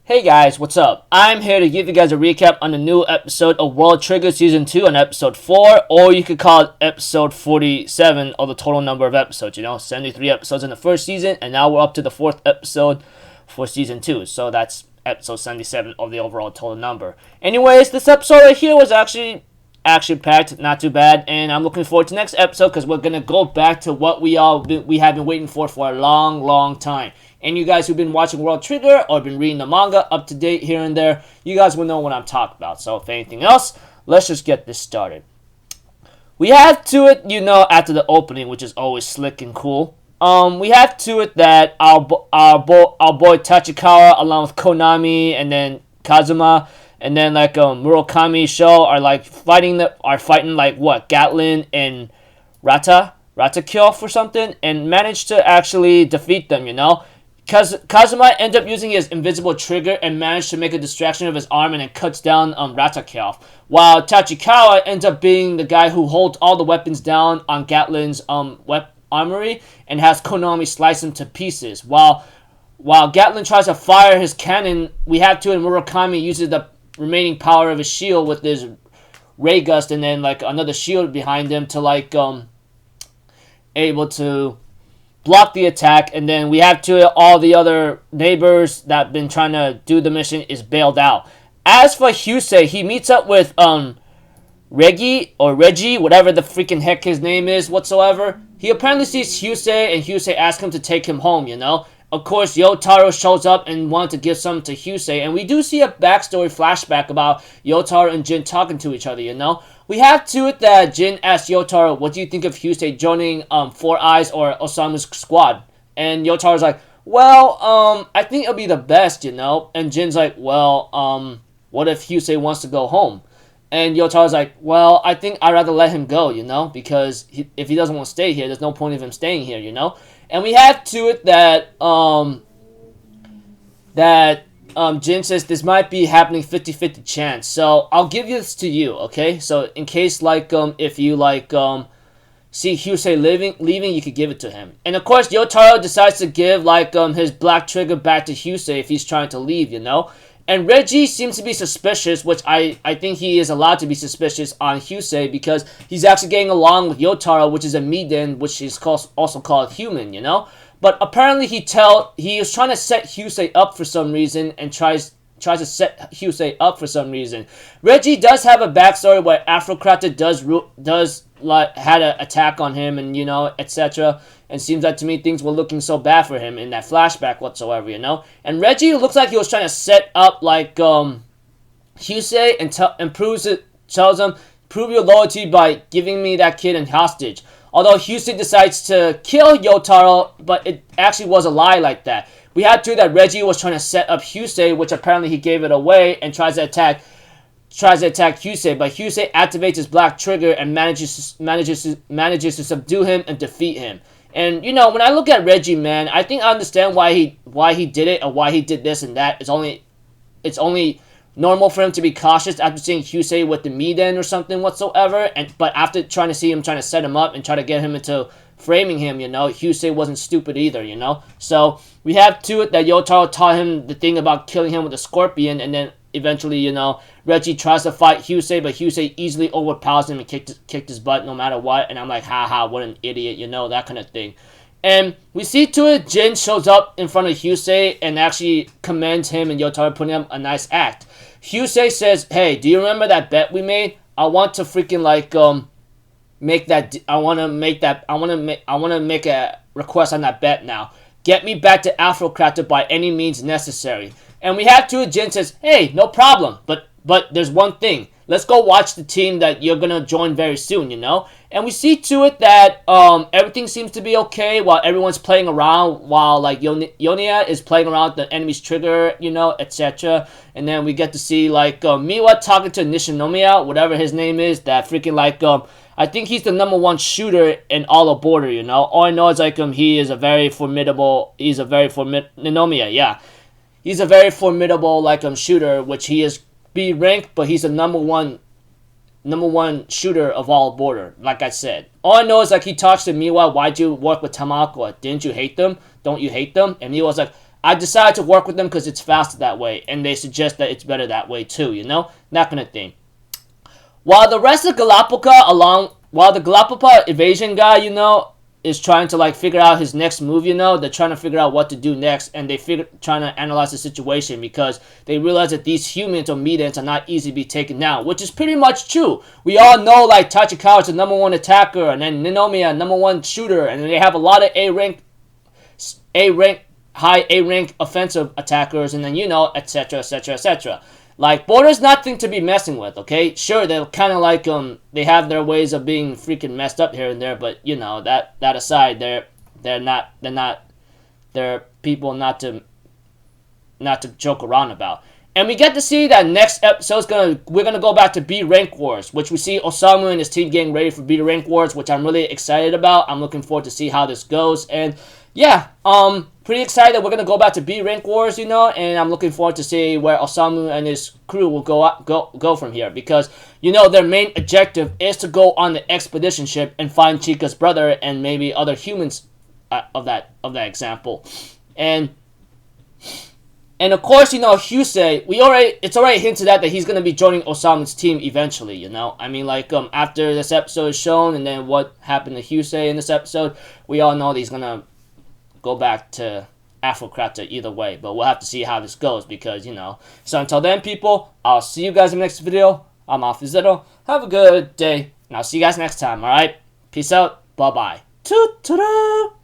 Hey guys, what's up? I'm here to give you guys a recap on the new episode of World Trigger Season 2 on episode 4, or you could call it episode 47 of the total number of episodes, 73 episodes in the first season, and now we're up to the 4th episode for Season 2, so that's episode 77 of the overall total number. Anyways, this episode right here was actually action-packed, not too bad, and I'm looking forward to next episode because we're going to go back to what we have been waiting for a long time. And you guys who've been watching World Trigger or been reading the manga up to date here and there, you guys will know what I'm talking about. So if anything else, let's just get this started. We have to it, after the opening, which is always slick and cool. We have to it that our boy Tachikawa, along with Konami and then Kazuma, and then Murakami Sho are fighting Gatlin and Ratakyo or something, and managed to actually defeat them, Kazuma ends up using his invisible trigger and managed to make a distraction of his arm and then cuts down Ratakyo, while Tachikawa ends up being the guy who holds all the weapons down on Gatlin's armory and has Konami slice him to pieces. While Gatlin tries to fire his cannon, we have to, and Murakami uses the remaining power of his shield with his ray gust and then another shield behind him to able to block the attack. And then we have to, all the other neighbors that have been trying to do the mission is bailed out. As for Hyusei, he meets up with Reggie, whatever the freaking heck his name is whatsoever. He apparently sees Hyusei, and Hyusei asks him to take him home, Of course, Yotaro shows up and wanted to give some to Hyusei, and we do see a backstory flashback about Yotaro and Jin talking to each other, We have to it that Jin asks Yotaro, what do you think of Hyusei joining Four Eyes or Osamu's squad? And Yotaro's like, well, I think it'll be the best, And Jin's like, well, what if Hyusei wants to go home? And Yotaro's like, well, I think I'd rather let him go, because if he doesn't want to stay here, there's no point of him staying here, And we have to it that Jin says this might be happening 50-50 chance. So I'll give this to you, okay? So in case if you see Hyusei leaving, you could give it to him. And of course Yotaro decides to give his black trigger back to Hyusei if he's trying to leave, And Reggie seems to be suspicious, which I think he is allowed to be suspicious on Hyusei because he's actually getting along with Yotaro, which is a Miden, which is also called human, But apparently he was trying to set Hyusei up for some reason and tries to set Hyusei up for some reason. Reggie does have a backstory where Afrocrata had an attack on him and etc. And seems like to me things were looking so bad for him in that flashback whatsoever, And Reggie looks like he was trying to set up Hyusei and tells him, prove your loyalty by giving me that kid in hostage. Although Hyusei decides to kill Yotaro, but it actually was a lie like that. We had to that Reggie was trying to set up Hyusei, which apparently he gave it away and tries to attack Hyusei, but Hyusei activates his black trigger and manages to subdue him and defeat him. And when I look at Reggie, man, I think I understand why he did it or why he did this and that. It's only normal for him to be cautious after seeing Hyusei with the Miden or something whatsoever. But after trying to set him up and try to get him into framing him, Hyusei wasn't stupid either, So we have to it that Yotaro taught him the thing about killing him with a scorpion, and then eventually, Reggie tries to fight Hyusei, but Hyusei easily overpowers him and kicked his butt no matter what. And I'm like, haha, what an idiot, that kind of thing. And we see to it, Jin shows up in front of Hyusei and actually commends him and Yotaro putting up a nice act. Hyusei says, hey, do you remember that bet we made? I want to freaking I want to make a request on that bet now. Get me back to Afrocrata by any means necessary. And we have to, Jin says, hey, no problem, but there's one thing. Let's go watch the team that you're going to join very soon, And we see to it that everything seems to be okay while everyone's playing around, while Yonia is playing around with the enemy's trigger, etc. And then we get to see Miwa talking to Nishinomiya, whatever his name is, that freaking I think he's the #1 shooter in all of Border, All I know is he is a very formidable, Ninomiya, yeah. He's a very formidable shooter, which he is B rank, but he's the number one shooter of all Border, like I said. All I know is he talks to Miwa, why'd you work with Tamakoa? Didn't you hate them? Don't you hate them? And Miwa's like, I decided to work with them because it's faster that way, and they suggest that it's better that way too, you know? That kind of thing. While the rest of while the Galapagos evasion guy, you know, is trying to like figure out his next move, you know, they're trying to figure out what to do next, and trying to analyze the situation because they realize that these humans or mutants are not easy to be taken down, which is pretty much true. We all know like Tachikawa is the #1 attacker, and then Ninomiya #1 shooter, and they have a lot of high A rank offensive attackers, and then you know, etc, etc, etc. Like, Border's nothing to be messing with, okay? Sure, they're kind of like, they have their ways of being freaking messed up here and there, but, you know, that aside, they're people not to joke around about. And we get to see that next episode we're gonna go back to B Rank Wars, which we see Osamu and his team getting ready for B Rank Wars, which I'm really excited about. I'm looking forward to see how this goes, and yeah, pretty excited that we're gonna go back to B Rank Wars, you know, and I'm looking forward to see where Osamu and his crew will go from here, because you know their main objective is to go on the expedition ship and find Chika's brother and maybe other humans of that example, and of course, you know, Hyusei, it's already hinted at that he's gonna be joining Osamu's team eventually, you know. I mean, like, after this episode is shown, and then what happened to Hyusei in this episode, we all know that he's gonna go back to Afrokrata either way, but we'll have to see how this goes, because, you know. So until then, people, I'll see you guys in the next video. I'm Zero. Have a good day, and I'll see you guys next time, alright? Peace out. Bye-bye. Toot-toot-toot.